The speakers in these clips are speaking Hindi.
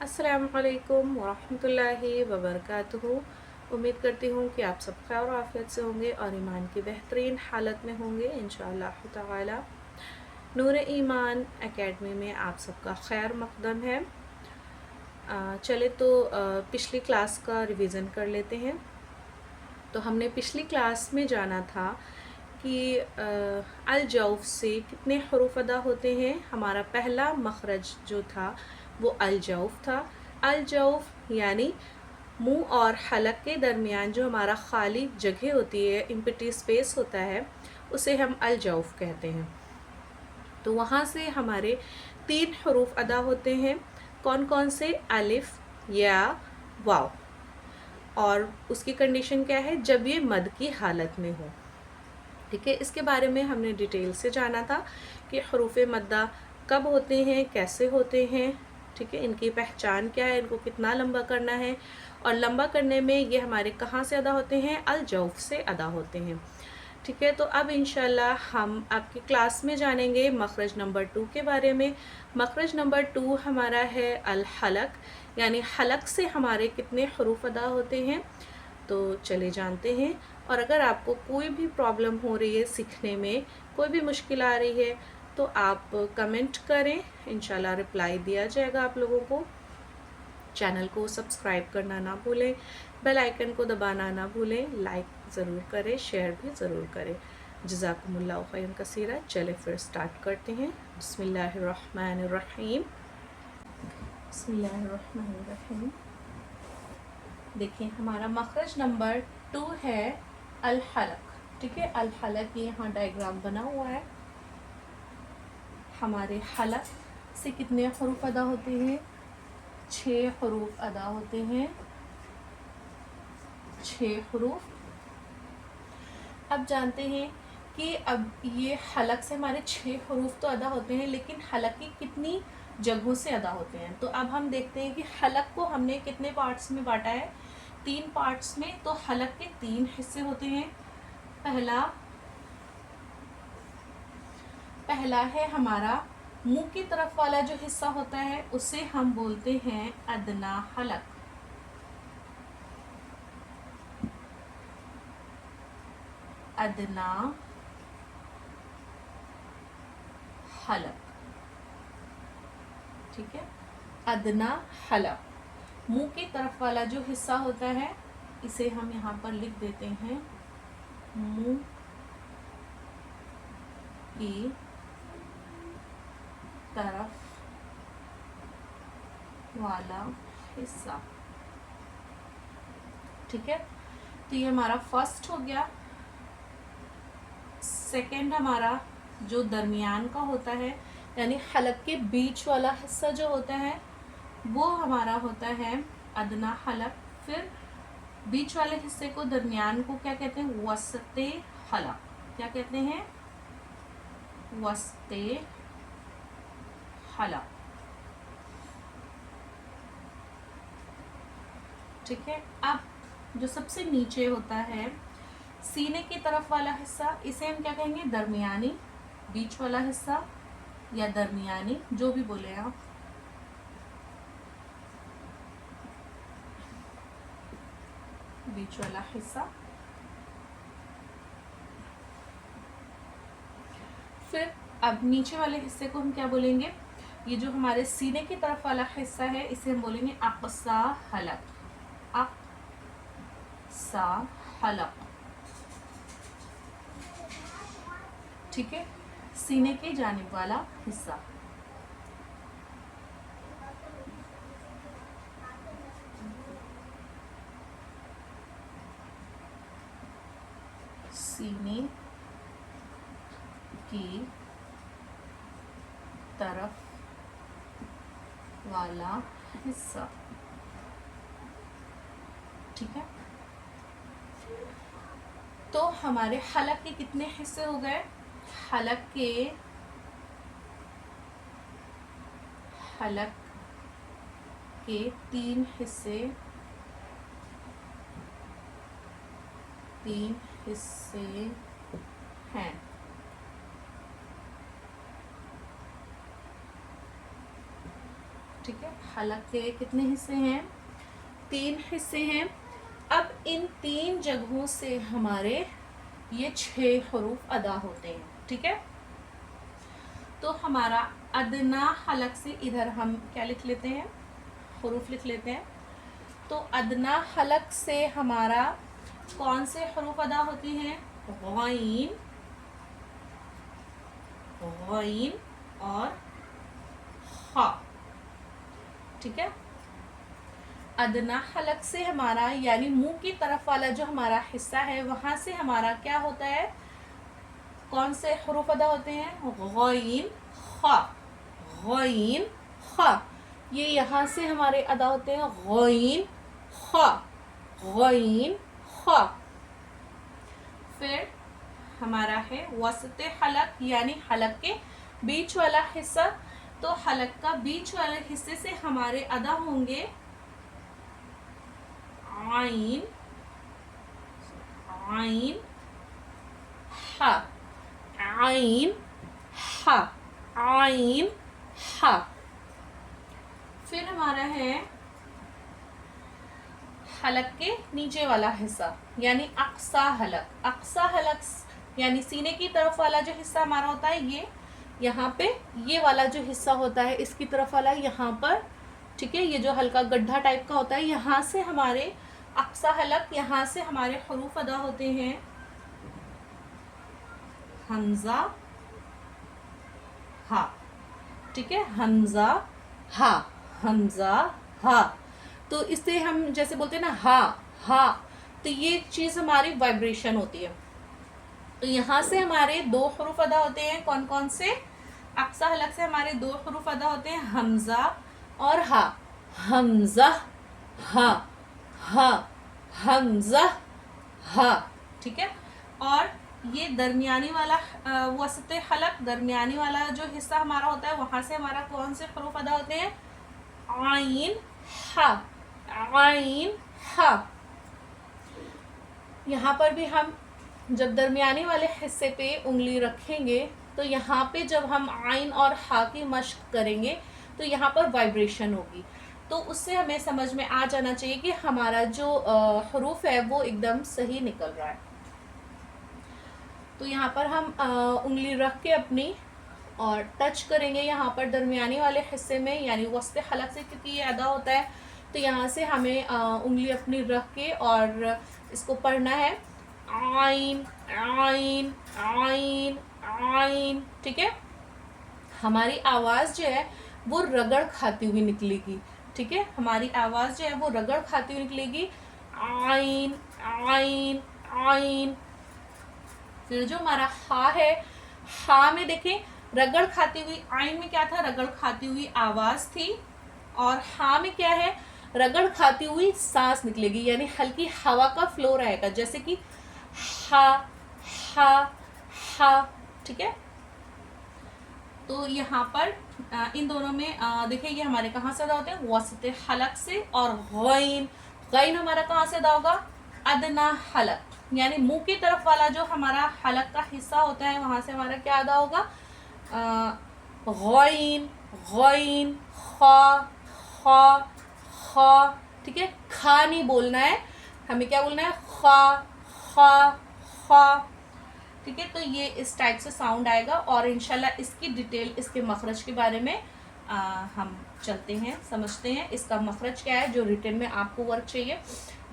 अस्सलामु अलैकुम वरहमतुल्लाहि वबरकातुहू। उम्मीद करती हूँ कि आप सब खैर और आफियत से होंगे और ईमान की बेहतरीन हालत में होंगे इंशाअल्लाह ताला। नूर ईमान एकेडमी में आप सबका खैर मकदम है। चले तो पिछली क्लास का रिवीज़न कर लेते हैं। तो हमने पिछली क्लास में जाना था कि अल जौफ से कितने हरूफ अदा होते हैं। हमारा पहला मखरज जो था वो अल जौफ था। अल जौफ यानी मुंह और हलक के दरमियान जो हमारा खाली जगह होती है, एम्प्टी स्पेस होता है, उसे हम अल जौफ कहते हैं। तो वहाँ से हमारे 3 हरूफ अदा होते हैं। कौन कौन से? अलिफ, या, वाव। और उसकी कंडीशन क्या है? जब ये मद की हालत में हो। ठीक है, इसके बारे में हमने डिटेल से जाना था कि हरूफ मद्दा कब होते हैं, कैसे होते हैं। ठीक है, इनकी पहचान क्या है, इनको कितना लंबा करना है, और लंबा करने में ये हमारे कहाँ से अदा होते हैं? अल जौफ से अदा होते हैं। ठीक है, तो अब इंशाल्लाह हम आपकी क्लास में जानेंगे मखरज नंबर 2 के बारे में। मखरज नंबर 2 हमारा है अल हलक, यानी हलक से हमारे कितने हरूफ अदा होते हैं। तो चले जानते हैं। और अगर आपको कोई भी प्रॉब्लम हो रही है सीखने में, कोई भी मुश्किल आ रही है, तो आप कमेंट करें, इंशाल्लाह रिप्लाई दिया जाएगा आप लोगों को। चैनल को सब्सक्राइब करना ना भूलें, बेल आइकन को दबाना ना भूलें, लाइक ज़रूर करें, शेयर भी ज़रूर करें। जज़ाकुमुल्लाहु खैरन कसीरा। चले फिर स्टार्ट करते हैं। बिस्मिल्लाहिर्रहमानिर्रहीम। बिस्मिल्लाहिर्रहमानिर्रहीम। देखिए, हमारा मखरज नंबर 2 है अल हलक। ठीक है, अल हलक ये यहाँ डायग्राम बना हुआ है। हमारे हलक से कितने हरूफ अदा होते हैं? 6 हरूफ अदा होते हैं। 6 हरूफ। अब जानते हैं कि अब ये हलक से हमारे 6 हरूफ तो अदा होते हैं, लेकिन हलक की कितनी जगहों से अदा होते हैं। तो अब हम देखते हैं कि हलक को हमने कितने पार्ट्स में बांटा है। 3 पार्ट्स में। तो हलक के 3 हिस्से होते हैं। पहला है हमारा मुंह की तरफ वाला जो हिस्सा होता है, उसे हम बोलते हैं अदना हलक। अदना हलक। ठीक है, अदना हलक। मुंह की तरफ वाला जो हिस्सा होता है, इसे हम यहाँ पर लिख देते हैं मुंह की तरफ वाला हिस्सा। ठीक है, तो ये हमारा फर्स्ट हो गया। सेकंड हमारा जो दरमियान का होता है, यानी हलक के बीच वाला हिस्सा जो होता है, वो हमारा होता है अदना हलक। फिर बीच वाले हिस्से को, दरमियान को क्या कहते हैं? वसते हलक। क्या कहते हैं? वसते हलक। ठीक है, अब जो सबसे नीचे होता है सीने की तरफ वाला हिस्सा, इसे हम क्या कहेंगे? दरमियानी। बीच वाला हिस्सा या दरमियानी, जो भी बोले आप। बीच वाला हिस्सा। फिर अब नीचे वाले हिस्से को हम क्या बोलेंगे? ये जो हमारे सीने की तरफ वाला हिस्सा है, इसे हम बोलेंगे अक़सा हलक। अक़सा हलक। ठीक है, सीने के जानिब वाला हिस्सा। सीने की तरफ वाला हिस्सा। ठीक है, तो हमारे हलक के कितने हिस्से हो गए? हलक के 3 हिस्से। 3 हिस्से हैं। ठीक है, हलक के कितने हिस्से हैं? 3 हिस्से हैं। अब इन 3 जगहों से हमारे ये 6 हरूफ अदा होते हैं, ठीक है। तो हमारा अदना हलक से इधर हम क्या लिख लेते हैं? हरूफ लिख लेते हैं। तो अदना हलक से हमारा कौन से हरूफ अदा होते हैं? गैन, गैन और हा, ठीक है। अदना हलक से हमारा यानी मुंह की तरफ वाला जो हमारा हिस्सा है वहां से हमारा क्या होता है? कौन से हरूफ अदा होते हैं? गैन हा, गैन हा। ये यहाँ से हमारे अदा होते हैं गैन हा, गैन हा। फिर हमारा है वसते हलक यानी हलक के बीच वाला हिस्सा। तो हलक का बीच वाले हिस्से से हमारे अदा होंगे आइन, आइन हा, आइन हा, आइन हा। फिर हमारा है हलक के नीचे वाला हिस्सा यानी अक्सा हलक। अक्सा हलक यानी सीने की तरफ वाला जो हिस्सा हमारा होता है ये यहाँ पे, ये वाला जो हिस्सा होता है इसकी तरफ वाला यहाँ पर, ठीक है। ये जो हल्का गड्ढा टाइप का होता है यहाँ से हमारे अक्सा हलक, यहाँ से हमारे हरूफ अदा होते हैं हमजा हा, ठीक है। हमजा हा, हमजा हा। तो इससे हम जैसे बोलते हैं ना हा हा, तो ये चीज हमारी वाइब्रेशन होती है। तो यहाँ से हमारे 2 हरूफ अदा होते हैं। कौन कौन से? अक्सा हलक से हमारे 2 हरूफ अदा होते हैं हमजा और हा। हमजा हा, हा, हमजा हा, ठीक है। और ये दरमियानी वाला वसते हलक, दरमियानी वाला जो हिस्सा हमारा होता है वहां से हमारा कौन से हरूफ अदा होते हैं? आइन हा, आइन हा। यहाँ पर भी हम जब दरमियानी वाले हिस्से पे उंगली रखेंगे तो यहाँ पे जब हम आइन और हा की मश्क करेंगे तो यहाँ पर वाइब्रेशन होगी। तो उससे हमें समझ में आ जाना चाहिए कि हमारा जो हरूफ है वो एकदम सही निकल रहा है। तो यहाँ पर हम उंगली रख के अपनी और टच करेंगे यहाँ पर दरमियानी वाले हिस्से में यानी वस्ते हलक से, क्योंकि ये अदा होता है। तो यहाँ से हमें उंगली अपनी रख के और इसको पढ़ना है आइन, आइन, आइन, आइन, ठीक है। हमारी आवाज़ जो है वो रगड़ खाती हुई निकलेगी, ठीक है। हमारी आवाज़ जो है वो रगड़ खाती हुई निकलेगी आइन, आइन, आइन। फिर जो हमारा हा है, हा में देखें रगड़ खाती हुई, आइन में क्या था? रगड़ खाती हुई आवाज़ थी। और हा में क्या है? रगड़ खाती हुई सांस निकलेगी यानी हल्की हवा का फ्लो रहेगा, जैसे कि हा हा हा, ठीक है। तो यहाँ पर इन दोनों में देखिए ये हमारे कहाँ से अदा होते हैं? वसते हलक से। और गैन, गैन हमारा कहाँ से अदा होगा? अदना हलक यानी मुंह की तरफ वाला जो हमारा हलक का हिस्सा होता है वहां से हमारा क्या अदा होगा? गैन, गैन, खा, खा, खा, ठीक है। खा नहीं बोलना है, हमें क्या बोलना है? खा, खा, खा, ठीक है। तो ये इस टाइप से साउंड आएगा और इंशाल्लाह इसकी डिटेल, इसके मखरज के बारे में हम चलते हैं, समझते हैं इसका मखरज क्या है। जो रिटन में आपको वर्क चाहिए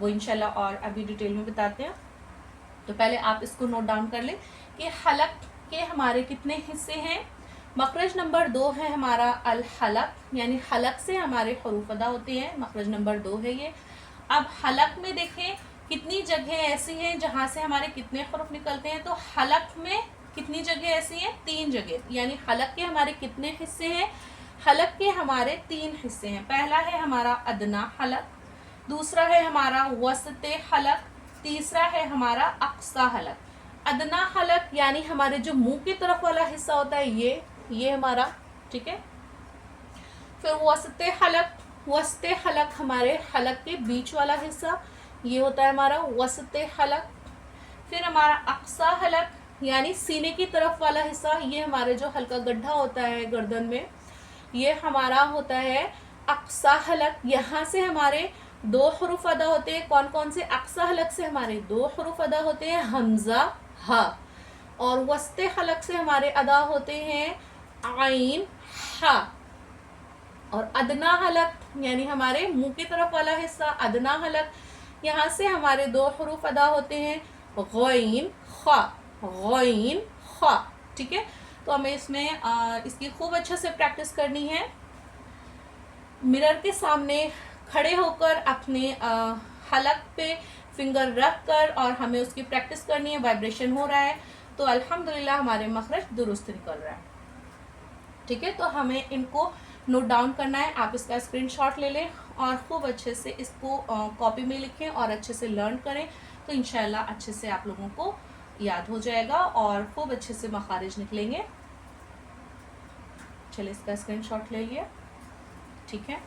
वो इंशाल्लाह और अभी डिटेल में बताते हैं। तो पहले आप इसको नोट डाउन कर लें कि हलक के हमारे कितने हिस्से हैं। मखरज नंबर 2 है हमारा अल हलक यानी हलक से हमारे हरूफ अदा होते हैं। मखरज नंबर 2 है ये। अब हलक में देखें कितनी जगह ऐसी हैं जहाँ से हमारे कितने हरूफ निकलते हैं। तो हलक में कितनी जगह ऐसी हैं? 3 जगह। यानी हलक के हमारे कितने हिस्से हैं? हलक के हमारे 3 हिस्से हैं। पहला है हमारा अदना हलक, दूसरा है हमारा वसते हलक, तीसरा है हमारा अक्सा हलक। अदना हलक यानी हमारे जो मुंह की तरफ वाला हिस्सा होता है ये हमारा, ठीक है। फिर वसते हलक, वसते हलक हमारे हलक के बीच वाला हिस्सा, ये होता है हमारा वसते हलक। फिर हमारा अक्सा हलक यानी सीने की तरफ वाला हिस्सा, ये हमारे जो हल्का गड्ढा होता है गर्दन में, ये हमारा होता है अक्सा हलक, यहाँ से हमारे 2 हरूफ अदा होते हैं। कौन कौन से? अक्सा हलक से हमारे 2 हरूफ अदा होते हैं, हमजा हा। और वस्ते हलक से हमारे अदा होते हैं आइन हा। और अदना हलक यानी हमारे मुंह की तरफ वाला हिस्सा, अदना हलक, यहाँ से हमारे 2 हरूफ अदा होते हैं, गौइन खा, गौइन खा। ठीक है, तो हमें इसमें इसकी खूब अच्छे से प्रैक्टिस करनी है। मिरर के सामने खड़े होकर अपने हलक पे फिंगर रख कर और हमें उसकी प्रैक्टिस करनी है। वाइब्रेशन हो रहा है तो अल्हम्दुलिल्लाह हमारे मखरज दुरुस्त निकल रहा है। ठीक है, तो हमें इनको नोट डाउन करना है। आप इसका स्क्रीनशॉट ले लें और खूब अच्छे से इसको कॉपी में लिखें और अच्छे से लर्न करें, तो इंशाल्लाह अच्छे से आप लोगों को याद हो जाएगा और खूब अच्छे से मखारिज निकलेंगे। चलिए इसका स्क्रीनशॉट ले लिया। ठीक है।